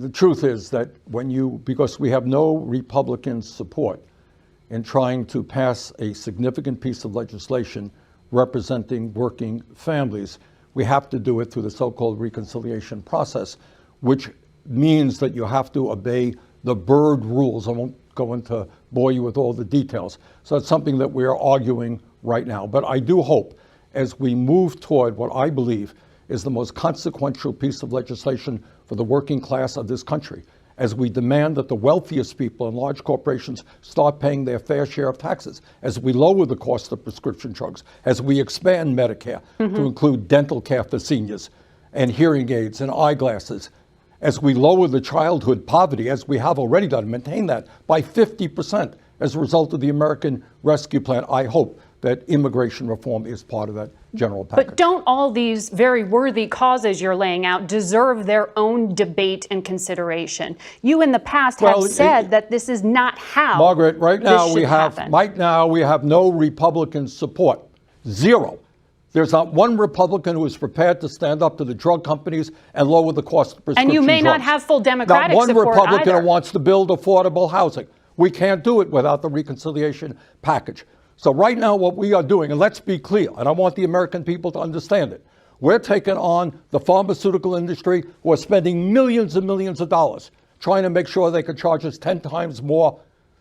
the truth is that because we have no Republican support in trying to pass a significant piece of legislation representing working families, we have to do it through the so-called reconciliation process, which means that you have to obey the Byrd rules. I won't go into bore you with all the details. So it's something that we are arguing right now. But I do hope, as we move toward what I believe is the most consequential piece of legislation for the working class of this country, as we demand that the wealthiest people and large corporations start paying their fair share of taxes, as we lower the cost of prescription drugs, as we expand Medicare to include dental care for seniors and hearing aids and eyeglasses, as we lower the childhood poverty, as we have already done, maintain that by 50% as a result of the American Rescue Plan. I hope that immigration reform is part of that general package. But don't all these very worthy causes you're laying out deserve their own debate and consideration? You in the past have said that this is not how Margaret, right now we have no Republican support. Zero. There's not one Republican who is prepared to stand up to the drug companies and lower the cost of prescription drugs. And you may not have full Democratic support either. Not one Republican either. who wants to build affordable housing. We can't do it without the reconciliation package. So right now what we are doing, and let's be clear, and I want the American people to understand it, we're taking on the pharmaceutical industry who are spending millions and millions of dollars trying to make sure they can charge us 10 times more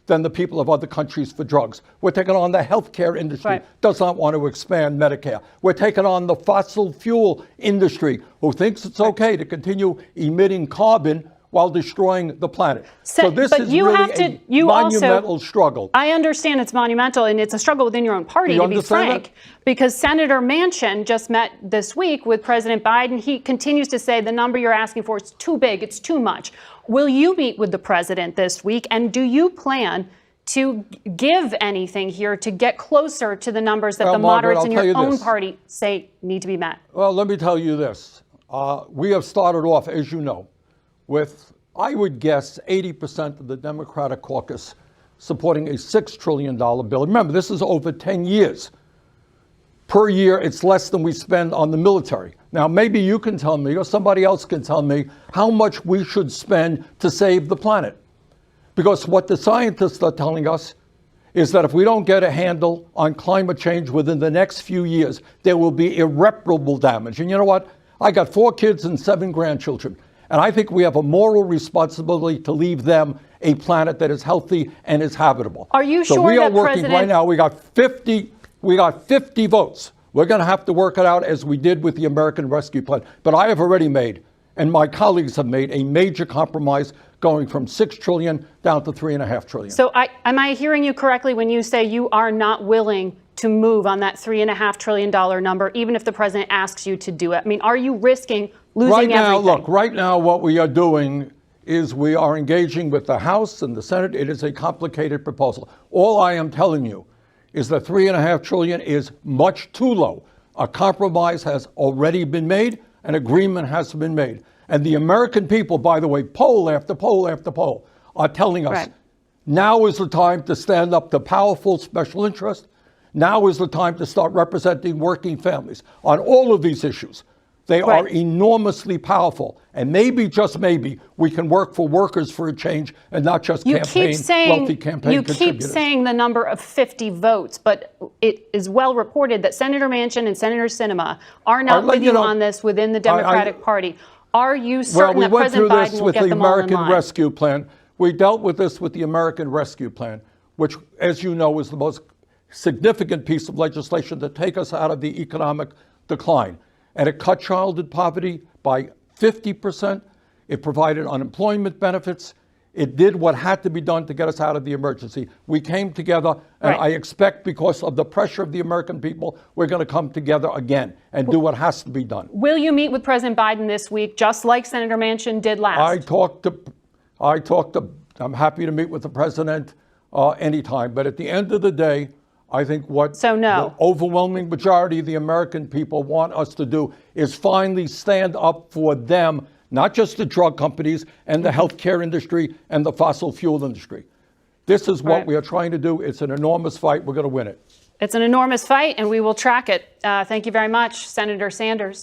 than the people of other countries for drugs. We're taking on the healthcare industry, does not want to expand Medicare. We're taking on the fossil fuel industry, who thinks it's okay to continue emitting carbon while destroying the planet. So this is really a monumental struggle. I understand it's monumental, and it's a struggle within your own party, to be frank, because Senator Manchin just met this week with President Biden. He continues to say the number you're asking for is too big, it's too much. Will you meet with the president this week, and do you plan to give anything here to get closer to the numbers that the moderates in your own party say need to be met? Well, let me tell you this. We have started off, as you know, with, I would guess, 80% of the Democratic caucus supporting a $6 trillion bill. Remember, this is over 10 years. Per year, it's less than we spend on the military. Now, maybe you can tell me, or somebody else can tell me, how much we should spend to save the planet. Because what the scientists are telling us is that if we don't get a handle on climate change within the next few years, there will be irreparable damage. And you know what? I got 4 kids and 7 grandchildren. And I think we have a moral responsibility to leave them a planet that is healthy and is habitable. Are you sure that we are that working right now? We got 50 votes. We're going to have to work it out as we did with the American Rescue Plan. But I have already made, and my colleagues have made, a major compromise going from $6 trillion down to $3.5 trillion. So am I hearing you correctly when you say you are not willing to move on that $3.5 trillion number, even if the president asks you to do it? I mean, are you risking losing everything? Look, right now what we are doing is we are engaging with the House and the Senate. It is a complicated proposal. All I am telling you is that $3.5 trillion is much too low. A compromise has already been made, an agreement has been made. And the American people, by the way, poll after poll after poll, are telling us now is the time to stand up to powerful special interests. Now is the time to start representing working families on all of these issues. They are enormously powerful. And maybe, just maybe, we can work for workers for a change and not just wealthy campaign contributors. You keep saying the number of 50 votes, but it is well reported that Senator Manchin and Senator Sinema are not with you on this within the Democratic Party. Are you certain that President Biden will get them all in line? We went through this with the American Rescue Plan. We dealt with this with the American Rescue Plan, which, as you know, is the most significant piece of legislation to take us out of the economic decline. And it cut childhood poverty by 50%. It provided unemployment benefits. It did what had to be done to get us out of the emergency. We came together, and I expect, because of the pressure of the American people, we're going to come together again and do what has to be done. Will you meet with President Biden this week, just like Senator Manchin did last? I'm happy to meet with the president anytime. But at the end of the day, I think what the overwhelming majority of the American people want us to do is finally stand up for them, not just the drug companies and the healthcare industry and the fossil fuel industry. This is what we are trying to do. It's an enormous fight. We're going to win it. It's an enormous fight, and we will track it. Thank you very much, Senator Sanders.